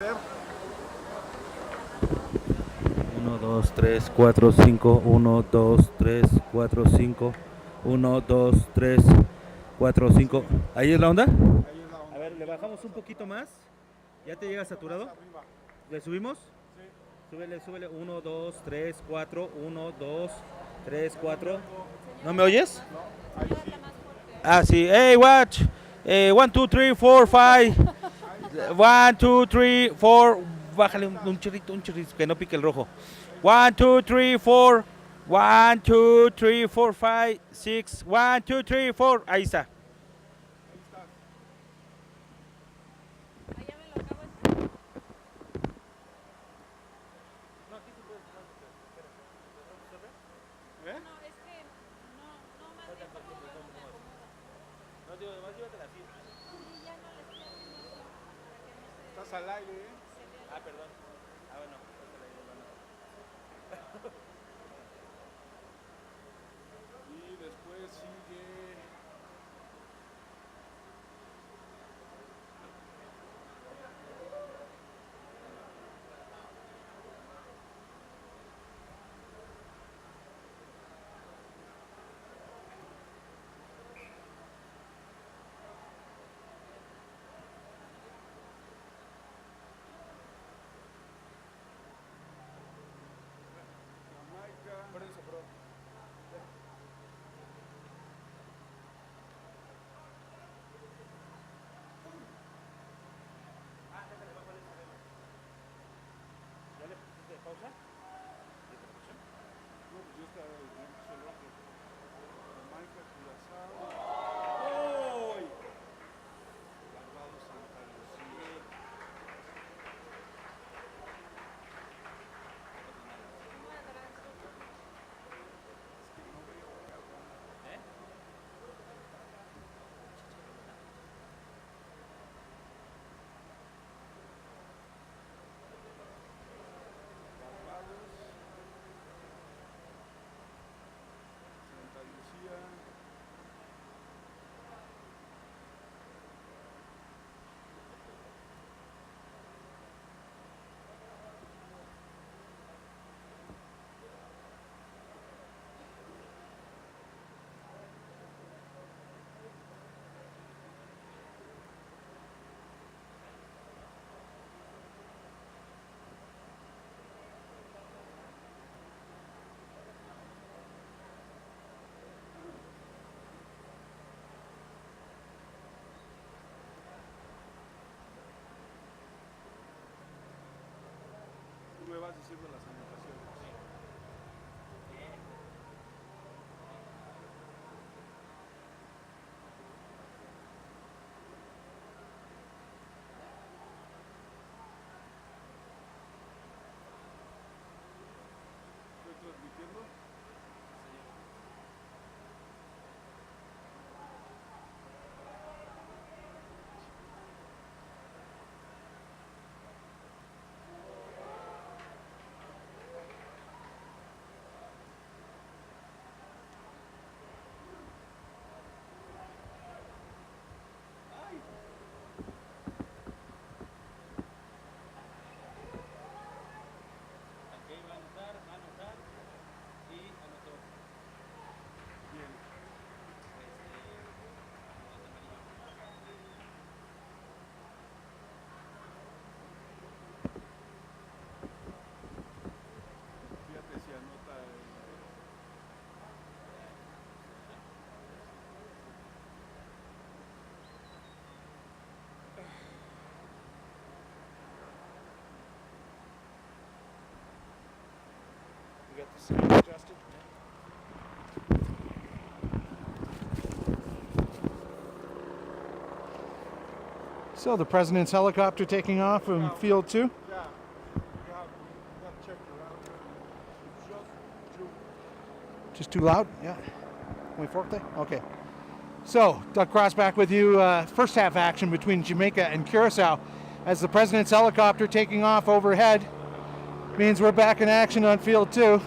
1, 2, 3, 4, 5, 1, 2, 3, 4, 5, 1, 2, 3, 4, 5. ¿Ahí es la onda? Ahí es la onda. A ver, le bajamos un poquito más. ¿Ya te llega saturado? Arriba. ¿Le subimos? Sí. Súbele, súbele. 1, 2, 3, 4. 1, 2, 3, 4. ¿No me oyes? No, ahí sí. Ah, sí. Hey, watch. 1, 2, 3, 4, 5. 1, 2, 3, 4. Bájale un chirrito, que no pique el rojo. 1, 2, 3, 4. 1, 2, 3, 4, 5, 6. 1, 2, 3, 4. Ahí está. Ahí estás. Allá me lo acabo de... No, aquí sí puedes dejar. Espera. ¿Eh? No, es que no, más bien como yo no me acomoda. No, digo, además llévatela así. Sí, ya no le estoy haciendo así, para que no Estás al aire, ¿eh? se vea. Ah, perdón. Ah, bueno. Y después sigue. Jamaica. Por eso, bro. ¿Ya le pusiste pausa? No, pues yo estaba en el otro. Jamaica, Curazao. ¡Uy! Barbados, Santa Lucía. Un abrazo. Es que no veo, cabrón. ¿Eh? Barbados. Santa Lucía. Tú me vas diciendo las anotaciones. ¿Estoy transmitiendo? Ok, va a anotar y anotó. Bien. Fíjate si anota el... You got the screen adjusted? So the president's helicopter taking off from field 2. Yeah. You have checked it out. It's Just too loud? Yeah. Muy fuerte? Okay. So, Doug Cross back with you. First half action between Jamaica and Curacao as the president's helicopter taking off overhead means we're back in action on field 2.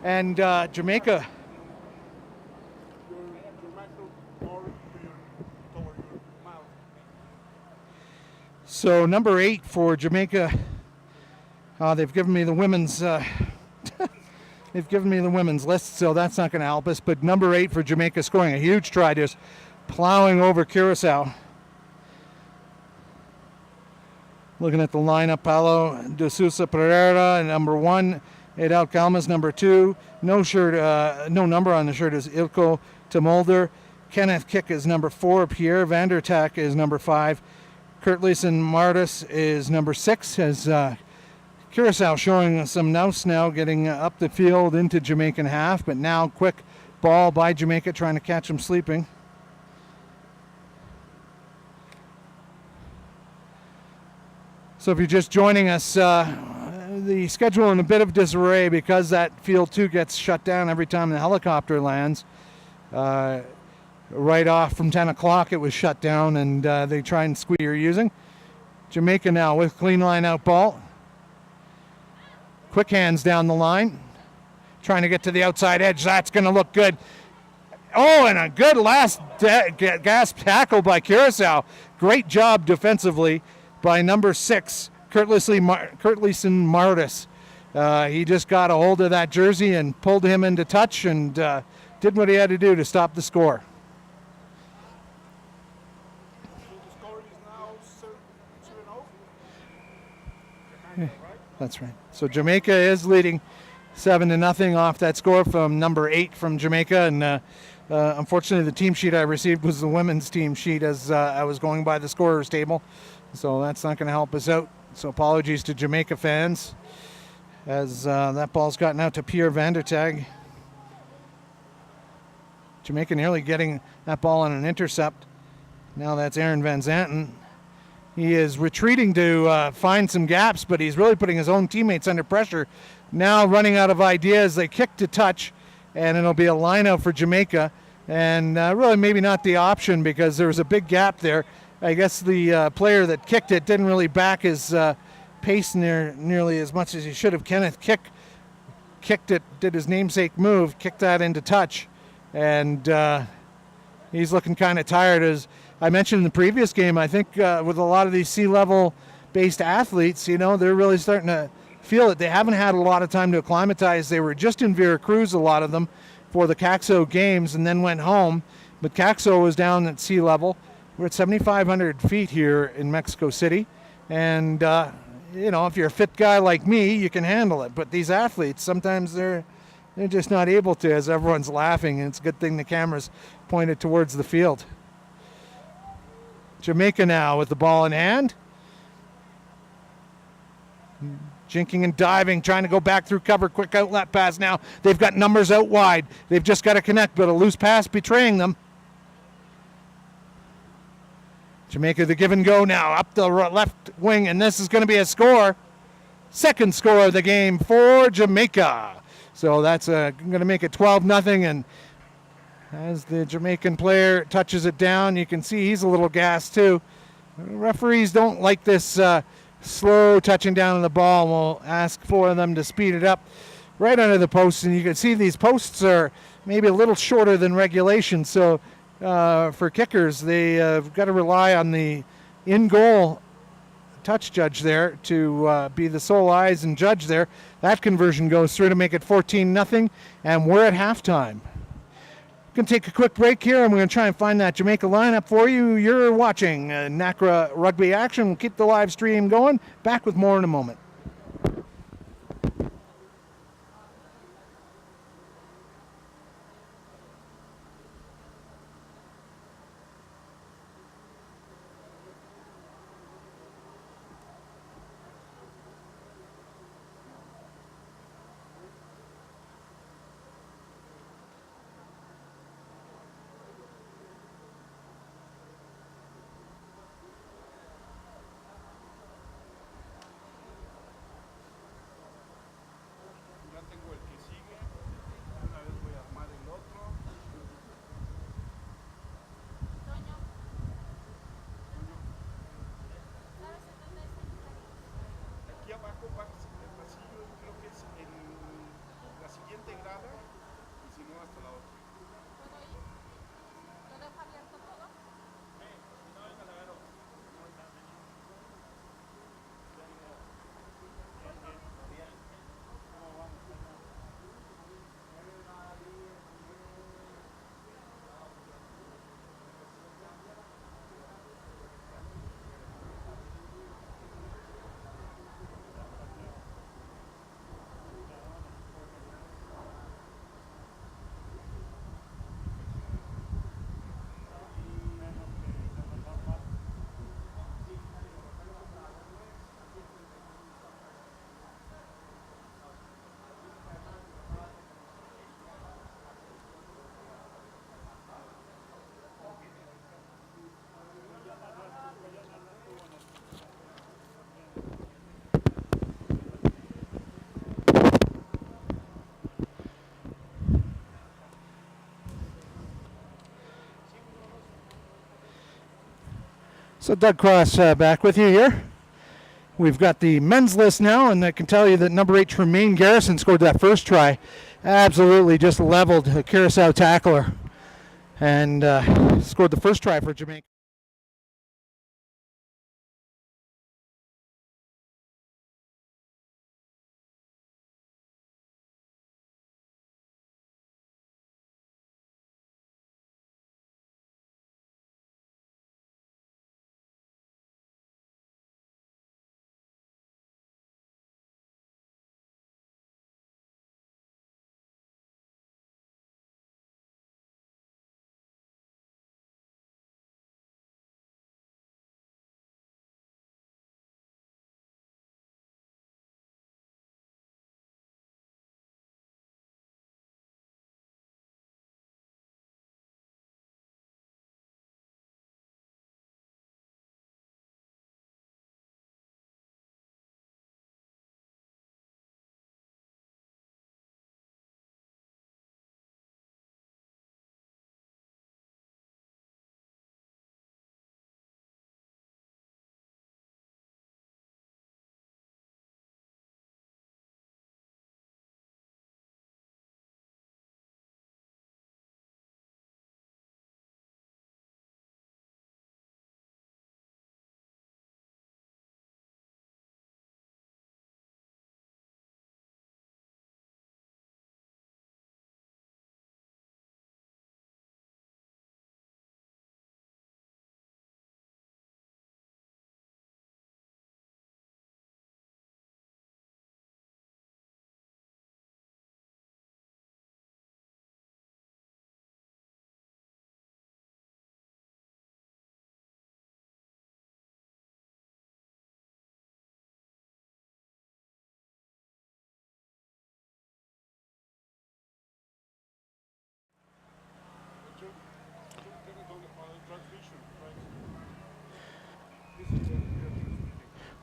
And Jamaica your microphone more to your, toward your mouth. So number 8 for Jamaica. They've given me the women's. They've given me the women's list, so that's not going to help us. But number 8 for Jamaica, scoring a huge try, just plowing over Curacao. Looking at the lineup, Paulo de Sousa Pereira, number 1. Edel Calmas, number 2. No number on the shirt is Ilko Temolder. Kenneth Kick is number 4. Pierre Vandertak is number 5. Kurt Leeson Martis is number 6. As Curacao showing some nous now, getting up the field into Jamaican half. But now quick ball by Jamaica, trying to catch them sleeping. So if you're just joining us, the schedule in a bit of disarray because that field 2 gets shut down every time the helicopter lands. Right off from 10 o'clock it was shut down, and they try and squeeze you're using. Jamaica now with clean line out ball. Quick hands down the line. Trying to get to the outside edge. That's going to look good. Oh, and a good last gasp tackle by Curacao. Great job defensively by number 6, Kurt Leeson Martis. He just got a hold of that jersey and pulled him into touch and did what he had to do to stop the score. So the score is now 7-0. That's right. So Jamaica is leading 7-0 off that score from number 8 from Jamaica. And unfortunately, the team sheet I received was the women's team sheet as I was going by the scorer's table. So that's not going to help us out. So apologies to Jamaica fans as that ball's gotten out to Pierre Vandertag. Jamaica nearly getting that ball on an intercept. Now that's Aaron Van Zanten. He is retreating to find some gaps, but he's really putting his own teammates under pressure. Now running out of ideas, they kick to touch, and it'll be a line out for Jamaica. And really maybe not the option because there was a big gap there. I guess the player that kicked it didn't really back his pace nearly as much as he should have. Kenneth kicked it, did his namesake move, kicked that into touch, and he's looking kind of tired. As I mentioned in the previous game, I think with a lot of these sea-level based athletes, they're really starting to feel it. They haven't had a lot of time to acclimatize. They were just in Veracruz, a lot of them, for the Caxo games and then went home. But Caxo was down at sea level. We're at 7,500 feet here in Mexico City. And, if you're a fit guy like me, you can handle it. But these athletes, sometimes they're just not able to, as everyone's laughing. And it's a good thing the camera's pointed towards the field. Jamaica now with the ball in hand. Jinking and diving, trying to go back through cover. Quick outlet pass now. They've got numbers out wide. They've just got to connect, but a loose pass betraying them. Jamaica the give and go now up the left wing, and this is going to be a score. Second score of the game for Jamaica. So that's going to make it 12-0, and as the Jamaican player touches it down, you can see he's a little gassed too. Referees don't like this slow touching down of the ball. We'll ask for them to speed it up right under the post, and you can see these posts are maybe a little shorter than regulation, so for kickers, they've got to rely on the in-goal touch judge there to be the sole eyes and judge there. That conversion goes through to make it 14-0, and we're at halftime. Going to take a quick break here, and we're going to try and find that Jamaica lineup for you. You're watching NACRA Rugby Action. We'll keep the live stream going. Back with more in a moment. Ya tengo el que sigue. Una vez voy a armar el otro. Toño, ¿sabes en dónde es el Aquí abajo va el pasillo, creo que es en la siguiente grada. Y si no, hasta la otra. ¿Puedo ir? ¿Lo dejo abierto todo? So Doug Cross back with you here. We've got the men's list now, and I can tell you that number 8 Tremaine Garrison scored that first try. Absolutely just leveled a Curacao tackler and scored the first try for Jamaica.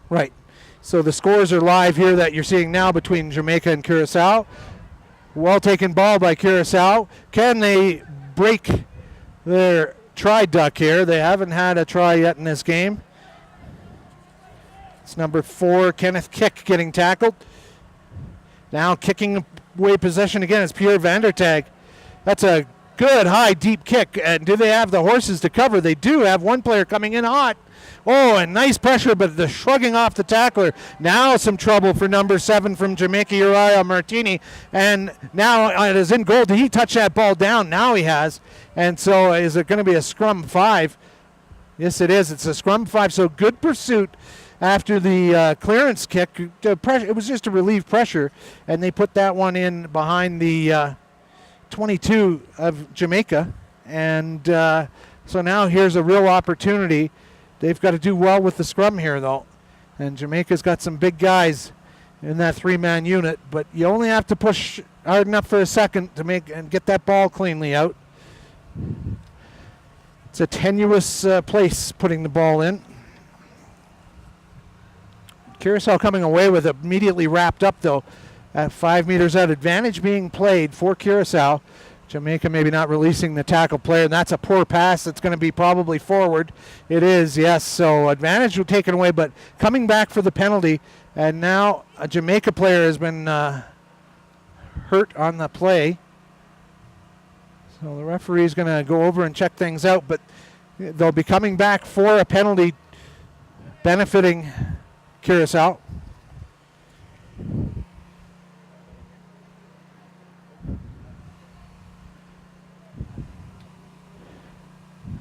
Right. So the scores are live here that you're seeing now between Jamaica and Curacao. Well taken ball by Curacao. Can they break their try duck here? They haven't had a try yet in this game. It's number 4, Kenneth Kick, getting tackled. Now kicking away possession again is Pierre Vandertag. That's a good high deep kick. And do they have the horses to cover? They do have one player coming in hot. Oh, and nice pressure, but the shrugging off the tackler. Now some trouble for number 7 from Jamaica, Uriah Martini. And now it is in goal. Did he touch that ball down? Now he has. And so is it going to be a scrum 5? Yes, it is. It's a scrum 5. So good pursuit after the clearance kick. It was just to relieve pressure, and they put that one in behind the 22 of Jamaica. And so now here's a real opportunity. They've got to do well with the scrum here, though. And Jamaica's got some big guys in that 3-man unit, but you only have to push hard enough for a second to make and get that ball cleanly out. It's a tenuous place putting the ball in. Curacao coming away with it, immediately wrapped up, though, at 5 meters out. Advantage being played for Curacao. Jamaica maybe not releasing the tackle player, and that's a poor pass. It's going to be probably forward. It is, yes. So advantage was taken away, but coming back for the penalty, and now a Jamaica player has been hurt on the play. So the referee is going to go over and check things out, but they'll be coming back for a penalty benefiting Curacao.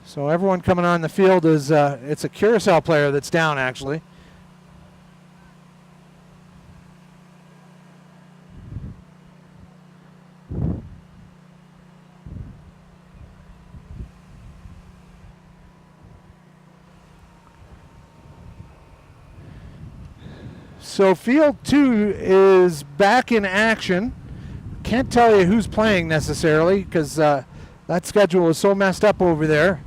So everyone coming on the field is, it's a Curacao player that's down, actually. So field 2 is back in action. Can't tell you who's playing necessarily because that schedule is so messed up over there.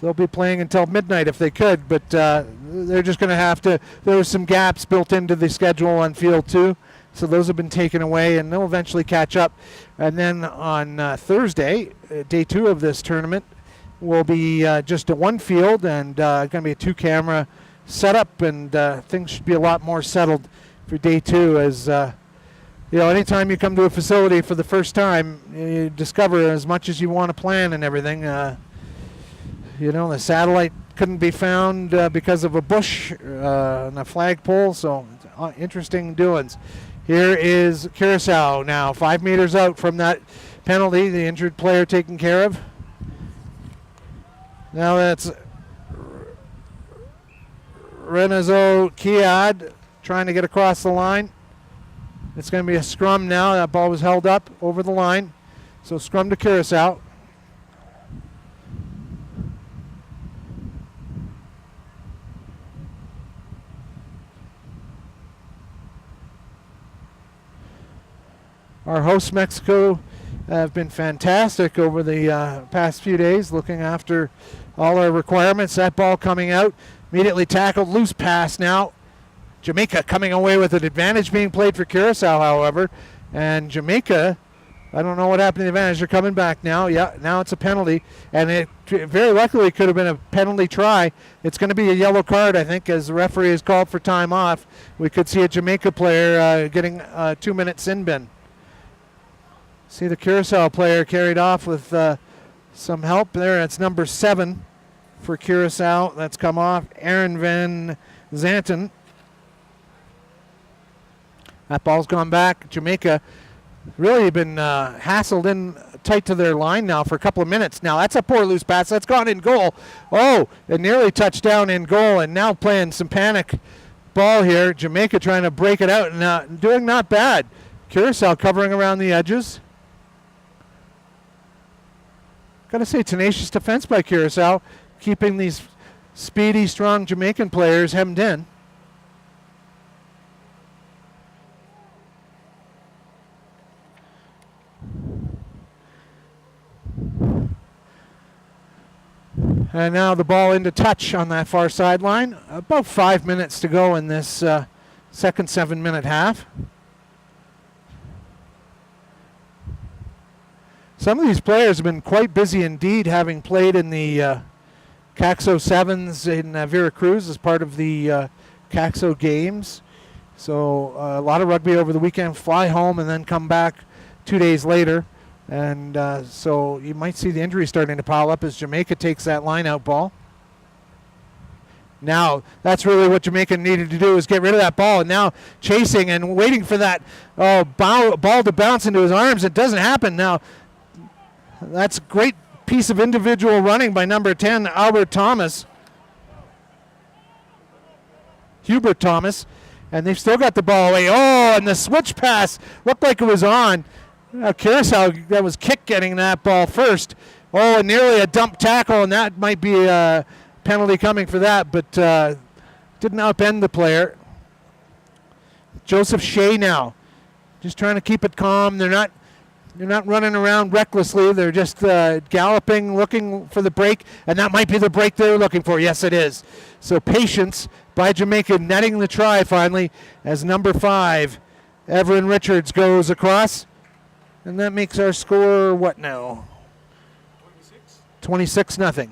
They'll be playing until midnight if they could, but they're just going to have to. There were some gaps built into the schedule on field 2, so those have been taken away, and they'll eventually catch up. And then on Thursday, day 2 of this tournament, will be just a one field and going to be a 2-camera setup, and things should be a lot more settled for day 2 as anytime you come to a facility for the first time, you discover as much as you want to plan and everything. The satellite couldn't be found because of a bush and a flagpole, so interesting doings. Here is Curacao now, 5 meters out from that penalty, the injured player taken care of. Now that's Renazo Kiad trying to get across the line. It's going to be a scrum now. That ball was held up over the line. So scrum to Curacao. Our hosts, Mexico, have been fantastic over the past few days, looking after all our requirements. That ball coming out, immediately tackled, loose pass now. Jamaica coming away with an advantage being played for Curacao, however. And Jamaica, I don't know what happened to the advantage. They're coming back now. Yeah, now it's a penalty. And it very likely could have been a penalty try. It's going to be a yellow card, I think, as the referee has called for time off. We could see a Jamaica player getting a 2-minute sin bin. See the Curacao player carried off with some help there. It's number 7 for Curacao. That's come off. Aaron Van Zanten. That ball's gone back. Jamaica really been hassled in tight to their line now for a couple of minutes. Now that's a poor loose pass. That's gone in goal. Oh, it nearly touched down in goal, and now playing some panic ball here. Jamaica trying to break it out and doing not bad. Curacao covering around the edges. Got to say, tenacious defense by Curacao, keeping these speedy, strong Jamaican players hemmed in. And now the ball into touch on that far sideline. About 5 minutes to go in this second 7-minute half. Some of these players have been quite busy indeed, having played in the Caxo Sevens in Veracruz as part of the Caxo Games. So a lot of rugby over the weekend, fly home and then come back 2 days later. And so you might see the injury starting to pile up as Jamaica takes that line-out ball. Now, that's really what Jamaica needed to do, is get rid of that ball. And now chasing and waiting for that ball to bounce into his arms. It doesn't happen now. That's a great piece of individual running by number 10, Hubert Thomas. And they've still got the ball away. Oh, and the switch pass looked like it was on. Curacao, that was Kick getting that ball first. Oh, and nearly a dump tackle, and that might be a penalty coming for that, but didn't upend the player. Joseph Shea now, just trying to keep it calm. They're not running around recklessly. They're just galloping, looking for the break, and that might be the break they're looking for. Yes, it is. So patience by Jamaica, netting the try finally as number 5, Everin Richards, goes across. And that makes our score what now? 26-0.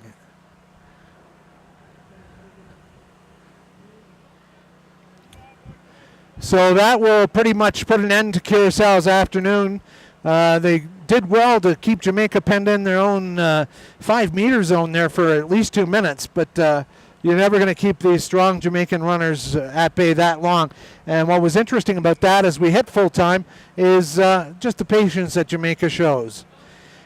So that will pretty much put an end to Curaçao's afternoon. They did well to keep Jamaica penned in their own 5-meter zone there for at least 2 minutes, but you're never going to keep these strong Jamaican runners at bay that long. And what was interesting about that as we hit full time is just the patience that Jamaica shows.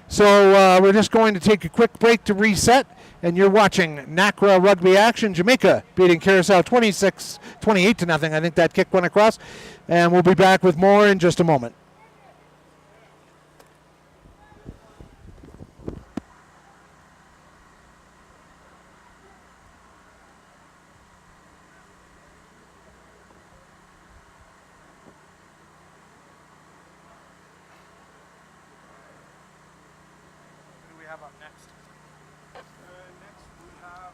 So we're just going to take a quick break to reset, and you're watching NACRA Rugby Action. Jamaica beating Curacao 28-0. I think that kick went across. And we'll be back with more in just a moment. Next we have